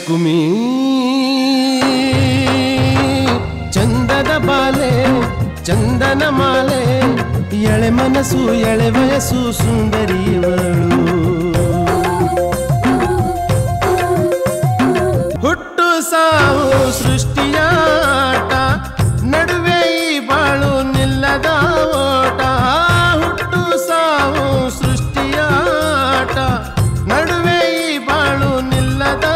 ಲಕುಮಿ ಚಂದದ ಬಾಲೆ ಚಂದನ ಮಾಲೆ ಎಳೆ ಮನಸ್ಸು ಎಳೆ ವಯಸ್ಸು ಸುಂದರಿಯವಳು ಹುಟ್ಟು ಸಾವು ಸೃಷ್ಟಿಯಾಟ ನಡುವೆ ಈ ಬಾಳು ನಿಲ್ಲದ ಓಟ ಹುಟ್ಟು ಸಾವು ಸೃಷ್ಟಿಯಾಟ ನಡುವೆ ಈ ಬಾಳು ನಿಲ್ಲದ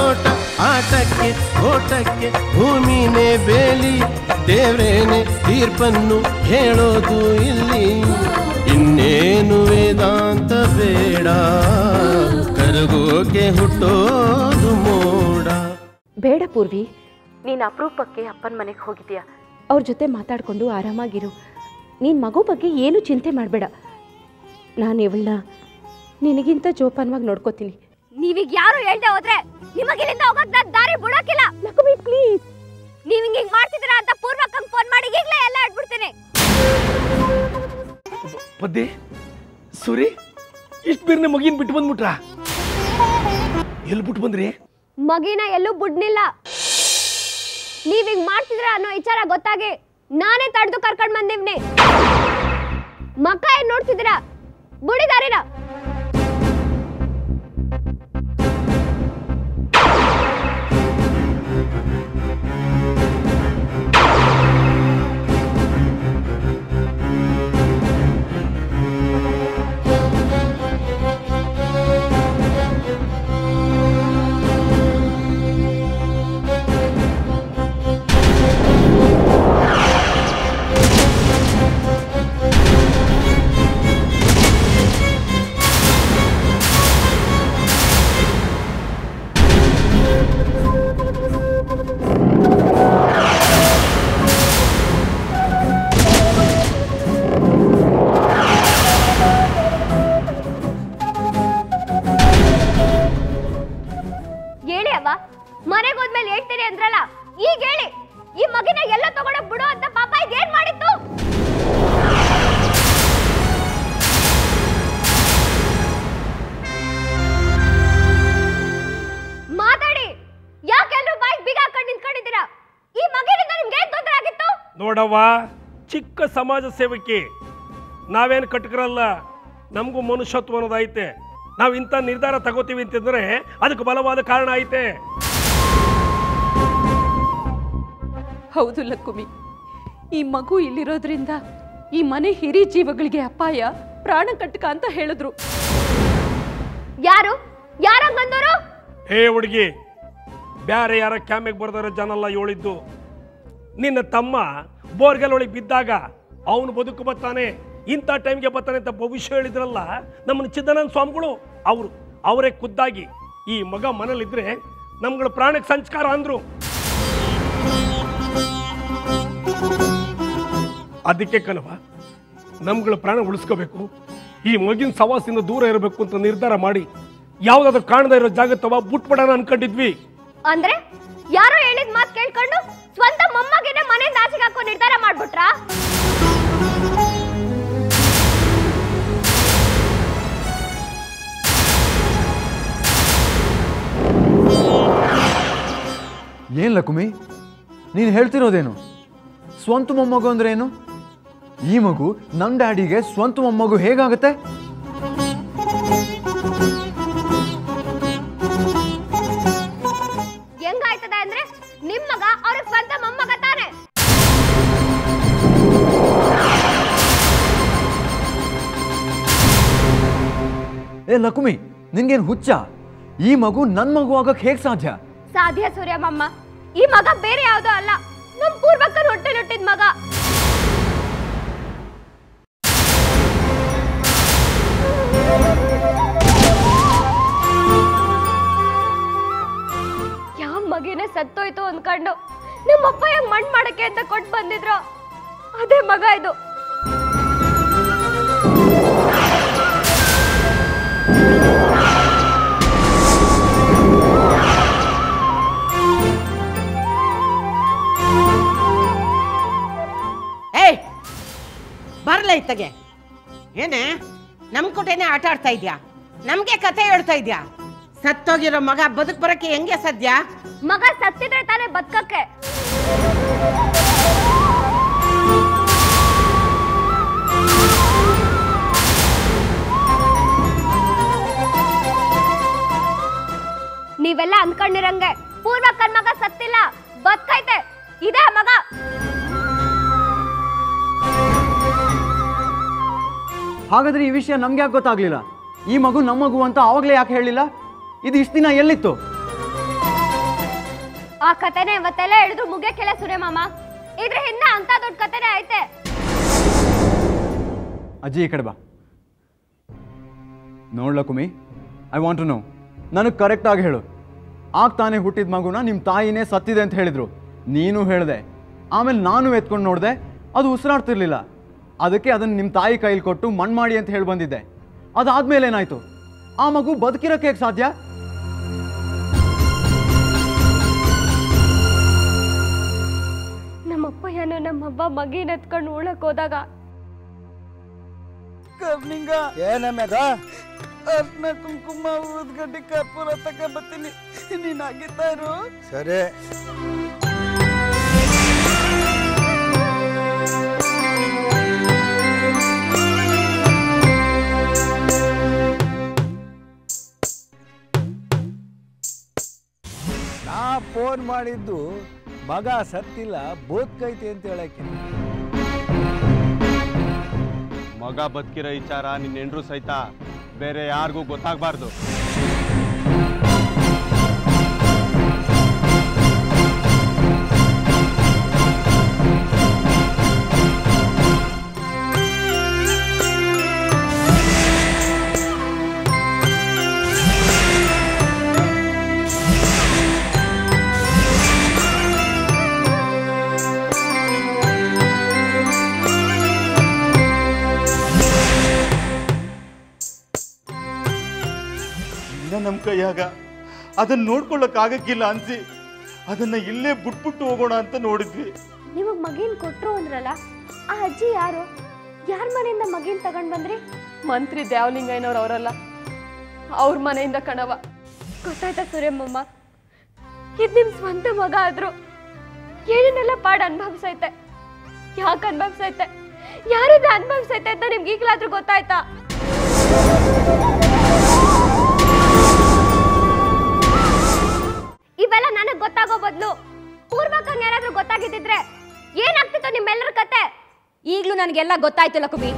ಓಟ ಆಟಕ್ಕೆ ಓಟಕ್ಕೆ ಭೂಮಿನೇ ಬೇಲಿ ದೇವ್ರೇನೆ ತೀರ್ಪನ್ನು ಹೇಳೋದು ಇಲ್ಲಿ ಇನ್ನೇನು ವೇದಾಂತ ಬೇಡ ಕರಗೋಕೆ ಹುಟ್ಟೋದು ಮೋಡ. ಬೇಡ ಪೂರ್ವಿ, ನೀನು ಅಪರೂಪಕ್ಕೆ ಅಪ್ಪನ ಮನೆಗೆ ಹೋಗಿದ್ದೀಯಾ, ಅವ್ರ ಜೊತೆ ಮಾತಾಡಿಕೊಂಡು ಆರಾಮಾಗಿರು. ನೀನು ಮಗು ಬಗ್ಗೆ ಏನು ಚಿಂತೆ ಮಾಡಬೇಡ. ನಾನು ಇವಳನ್ನ ನಿನಗಿಂತ ಜೋಪಾನವಾಗಿ ನೋಡ್ಕೋತೀನಿ. ನೀವೀಗ ಯಾರು ಹೇಳ್ದೆ ಹೋದ್ರೆ ನಿಮಗಿಲ್ಲಿಂದ ಹೋಗಕ್ ನಾನು ದಾರಿ ಬಿಡೋಕಿಲ್ಲ. ಲಕ್ಷ್ಮಿ ಪ್ಲೀಸ್, ನೀವು ಹಿಂಗೆ ಮಾಡ್ತಿದ್ದೀರಾ ಅಂತ ಪೂರ್ವಕ್ಕಂಗೆ ಫೋನ್ ಮಾಡಿ ಈಗಲೇ ಎಲ್ಲ ಆಡ್ಬಿಡ್ತೀನಿ. ಪದ್ದೆ ಸುರಿ ಇಷ್ಟು ಬೇರೆ ಮಗಿನ ಬಿಟ್ಟು ಬಂದ್ಬಿಟ್ರಾ? ಎಲ್ಲಿ ಬಿಟ್ಟು ಬಂದ್ರಿ? ಮಗಿನ ಎಲ್ಲೂ ಬಿಡ್ನಿಲ್ಲ. ನೀವ್ ಹಿಂಗ್ ಮಾಡ್ತಿದ್ರ ಅನ್ನೋ ವಿಚಾರ ಗೊತ್ತಾಗಿ ನಾನೇ ತಡೆದು ಕರ್ಕೊಂಡ್ ಬಂದಿವ್ನಿ. ಮಕ್ಕ ಏನ್ ನೋಡ್ತಿದ್ದೀರಾ? ಬುಡಿದಾರಿನ ಹೇಳಿ ಅವ್ವ, ಮನೆಗೆ ಹೋದ್ಮೇಲೆ ಹೇಳ್ತೀರಿ ಅಂದ್ರಲ್ಲ, ಈಗ ಹೇಳಿ ಈ ಮಗಿನ ಎಲ್ಲ ತಗೊಂಡೋಗ್ ಬಿಡು ಅಂತ ಪಾಪ ಇದೇನ್ ಮಾಡಿತ್ತು? ಮಾತಾಡಿ, ಯಾಕೆಲ್ಲರೂ ಬಾಯಿಗೆ ಬೀಗ ಹಾಕೊಂಡು ನಿಂತ್ಕೊಂಡಿದ್ದೀರಾ? ಈ ಮಗಿನಿಂದ ನಿಮ್ಗೆ ಏನ್ ತೊಂದರೆ ಆಗಿತ್ತು? ನೋಡವ್ವ, ಚಿಕ್ಕ ಸಮಾಜ ಸೇವಕಿ ನಾವೇನು ಕಟ್ಕರಲ್ಲ, ನಮಗೂ ಮನುಷ್ಯತ್ವ ಅನ್ನೋದೈತೆ. ನಾವು ಇಂಥ ನಿರ್ಧಾರ ತಗೋತೀವಿ ಅಂತಂದ್ರೆ ಅದಕ್ಕೆ ಬಲವಾದ ಕಾರಣ ಐತೆ. ಹೌದು ಲಕ್ಕುಮಿ, ಈ ಮಗು ಇಲ್ಲಿರೋದ್ರಿಂದ ಈ ಮನೆ ಹಿರಿ ಜೀವಗಳಿಗೆ ಅಪಾಯ, ಪ್ರಾಣ ಕಟ್ಟಕ ಅಂತ ಹೇಳಿದ್ರು. ಯಾರು ಯಾರಂಗ್ ಬಂದವರು? ಹೇ ಹುಡುಗಿ, ಬ್ಯಾರೆ ಯಾರ ಕ್ಯಾಮೆಗೆ ಬರ್ದಾರ ಜನಲ್ಲ ಹೇಳಿದ್ದು. ನಿನ್ನ ತಮ್ಮ ಬೋರ್ಗೆಲ್ ಒಳಗೆ ಬಿದ್ದಾಗ ಅವನು ಬದುಕು ಬರ್ತಾನೆ, ಇಂಥ ಟೈಮ್ಗೆ ಬರ್ತಾನೆ ಅಂತ ಭವಿಷ್ಯ ಹೇಳಿದ್ರಲ್ಲ ನಮ್ಮನ್ನ ಚಿದಾನಂದ ಸ್ವಾಮಿಗಳು. ಅವರೇ ಖುದ್ದಾಗಿ ಈ ಮಗ ಮನೇಲಿದ್ರೆ ನಮ್ಗಳ ಪ್ರಾಣಕ್ಕೆ ಸಂಸ್ಕಾರ ಅಂದ್ರು. ಅದಕ್ಕೆ ಕಣವ ನಮ್ಗಳ ಪ್ರಾಣ ಉಳಿಸ್ಕೋಬೇಕು, ಈ ಮಗಿನ ಸವಾಸದಿಂದ ದೂರ ಇರಬೇಕು ಅಂತ ನಿರ್ಧಾರ ಮಾಡಿ ಯಾವ್ದಾದ್ರು ಕಾಣದ ಇರೋ ಜಾಗತ್ತವ ಬಿಟ್ಬಿಡೋಣ ಅನ್ಕೊಂಡಿದ್ವಿ. ಅಂದ್ರೆ ಯಾರೋ ಹೇಳಿದ ಮಾತು ಕೇಳ್ಕೊಂಡು ಸ್ವಂತ ಮೊಮ್ಮಗಿನ ಮನೆಯಿಂದ ಆಚೆಗೆ ಹಾಕೋ ನಿರ್ಧಾರ ಮಾಡ್ಬಿಟ್ರಾ? ಏನ್ ಲಕ್ಷ್ಮಿ, ನೀನು ಹೇಳ್ತಿರೋದೇನು? ಸ್ವಂತ ಮೊಮ್ಮಗು ಅಂದ್ರೆ ಏನು? ಈ ಮಗು ನನ್ನ ಡ್ಯಾಡಿಗೆ ಸ್ವಂತ ಮೊಮ್ಮಗು ಹೇಗಾಗುತ್ತೆ? ಹೆಂಗಾಯ್ತದ ಅಂದ್ರೆ ನಿಮ್ ಮಗ ಅವ್ರ ಸ್ವಂತ ಮೊಮ್ಮಗ ತಾನೆ. ಏ ಲಕ್ಷ್ಮಿ, ನಿನ್ಗೇನು ಹುಚ್ಚ? ಈ ಮಗು ನನ್ನ ಮಗು ಆಗಕ್ಕೆ ಹೇಗೆ ಸಾಧ್ಯ? ಸಾಧ್ಯ ಸೂರ್ಯಮಮ್ಮ, ಈ ಮಗ ಬೇರೆ ಯಾವುದೋ ಅಲ್ಲ, ನಮ್ ಪೂರ್ವಕರ ಹೊಟ್ಟೆಲಿ ಹುಟ್ಟಿದ ಮಗ. ಯಾವ ಮಗಿನೇ ಸತ್ತೋಯ್ತು ಅಂದ್ಕೊಂಡು ನಮ್ಮಪ್ಪ ಹೆಂಗ್ ಮಣ್ಣು ಮಾಡಕ್ಕೆ ಅಂತ ಕೊಟ್ಟು ಬಂದಿದ್ರು, ಅದೇ ಮಗ ಇದು. ಬರಲ್ಲ ಇತ್ತಗೆ ಏನೇ ನಮ್ಮ ಕೊಟ್ಟೇನೆ ಆಟ ಆಡ್ತಾ ಇದ್ಯಾ? ನಮಗೆ ಕತೆ ಹೇಳ್ತಾ ಇದ್ಯಾ? ಸತ್ತೋಗಿರೋ ಮಗ ಬದುಕ್ ಬರಕ್ಕೆ ಹೆಂಗೆ ಸಾಧ್ಯ? ಮಗ ಸತ್ತಿದ್ರೆ ತಾನೇ ಬದುಕಕ್ಕೆ. ನೀವೆಲ್ಲ ಅನ್ಕೊಂಡಿರಂಗೆ ಪೂರ್ವಕ್ಕನ್ ಮಗ ಸತ್ತಿಲ್ಲ, ಬದುಕೈತೆ. ಇದೇ ಮಗ. ಹಾಗಾದ್ರೆ ಈ ವಿಷಯ ನಮ್ಗೆ ಯಾಕೆ ಗೊತ್ತಾಗ್ಲಿಲ್ಲ? ಈ ಮಗು ನಮ್ಮ ಮಗು ಅಂತ ಆವಾಗಲೇ ಯಾಕೆ ಹೇಳಿಲ್ಲ? ಇದು ಇಷ್ಟು ದಿನ ಎಲ್ಲಿತ್ತು? ಆ ಕತೆನೆ ಇವತ್ತೆಲ್ಲ ಹೇಳಿದ್ರು ಮುಗಿಯಕ್ಕೆಲ್ಲ ಸುರೇ ಮಾಮ. ಇದ್ರ ಹಿಂದೆ ಅಂತ ದೊಡ್ಡ ಕತೆನೆ ಐತೆ. ಅಜ್ಜಿ ಈ ಕಡೆ ಬಾ. ನೋಡ್ಲ ಕುಮಿ, ಐ ವಾಂಟ್ ಟು ನೋ. ನನಗೆ ಕರೆಕ್ಟಾಗಿ ಹೇಳು. ಆಗ ತಾನೇ ಹುಟ್ಟಿದ ಮಗುನ ನಿಮ್ಮ ತಾಯಿನೇ ಸತ್ತಿದೆ ಅಂತ ಹೇಳಿದ್ರು, ನೀನು ಹೇಳಿದೆ. ಆಮೇಲೆ ನಾನು ಎತ್ಕೊಂಡು ನೋಡಿದೆ, ಅದು ಉಸಿರಾಡ್ತಿರ್ಲಿಲ್ಲ. ಅದಕ್ಕೆ ಅದನ್ನು ನಿಮ್ಮ ತಾಯಿ ಕೈಲಿ ಕೊಟ್ಟು ಮಣ್ಣು ಮಾಡಿ ಅಂತ ಹೇಳಿ ಬಂದಿದ್ದೆ. ಅದಾದ್ಮೇಲೆ ಏನಾಯ್ತು? ಆ ಮಗು ಬದುಕಿರೋಕ್ಕೆ ಹೇಗೆ ಸಾಧ್ಯ? ನಮ್ಮಪ್ಪ ಏನೋ ನಮ್ಮಬ್ಬ ಮಗಿನ ಎತ್ಕೊಂಡು ಉಳಕ್ ಹೋದಾಗ ಕರ್ನಿಂಗ ಏನಮ್ಮೇದ ಅರ್ನ ಕುಂಕುಮ ಊದ್ಗಡ್ಡಿ ಕರ್ಪೂರ ತಕ ಬರ್ತೀನಿ, ನೀನ್ ಆಗಿತ್ತಾ ಇರು. ಸರಿ. ನಾ ಫೋನ್ ಮಾಡಿದ್ದು ಮಗ ಸತ್ತಿಲ್ಲ, ಬದುಕೈತಿ ಅಂತ ಹೇಳಕ್ಕೆ. ಮಗ ಬದುಕಿರೋ ವಿಚಾರ ನಿನ್ನ ಹೆಂಡ್ರು ಸಹಿತ ಬೇರೆ ಯಾರಿಗೂ ಗೊತ್ತಾಗಬಾರ್ದು. ನಮ್ಮ ಕೈಯಾಗ ಅದನ್ನ ನೋಡ್ಕೊಳ್ಳಕ್ ಆಗಕ್ಕಿಲ್ಲ ಅನ್ಸಿ ಅದನ್ನ ಇಲ್ಲೇ ಬಿಟ್ಬಿಟ್ಟು ಹೋಗೋಣ ಅಂತ ನೋಡಿದ್ವಿ. ನಿಮಗ್ ಮಗಿನ್ ಕೊಟ್ರು ಅಂದ್ರಲ್ಲ, ಆ ಅಜ್ಜಿ ಯಾರು? ಯಾರ ಮನೆಯಿಂದ ಮಗಿನ್ ತಗೊಂಡ್ ಬಂದ್ರಿ? ಮಂತ್ರಿ ದ್ಯಾವಲಿಂಗಯ್ಯನವ್ರು ಅವರಲ್ಲ, ಅವ್ರ ಮನೆಯಿಂದ ಕಣವ. ಗೊತ್ತಾಯ್ತಾ ಸುರೇಮಮ್ಮ? ಇದ್ ನಿಮ್ ಸ್ವಂತ ಮಗ ಆದ್ರು ಏನೇನೆಲ್ಲ ಪಾಡ್ ಅನುಭವಿಸೈತೆ, ಯಾಕೆ ಅನುಭವಿಸೈತೆ, ಯಾರಿಂದ ಅನುಭವಿಸೈತೆ ಅಂತ ನಿಮ್ಗೆ ಈಗಲಾದ್ರೂ ಗೊತ್ತಾಯ್ತಾ? ಇವೆಲ್ಲ ನನಗ್ ಗೊತ್ತಾಗೋ ಬದಲು ಪೂರ್ವಕಂಗ್ ಯಾರಾದ್ರೂ ಗೊತ್ತಾಗಿದ್ದಿದ್ರೆ ಏನಾಗ್ತಿತ್ತು ನಿಮ್ಮೆಲ್ಲರ ಕತೆ? ಈಗ್ಲೂ ನನಗೆಲ್ಲ ಗೊತ್ತಾಯ್ತು ಲಕುಬಿ.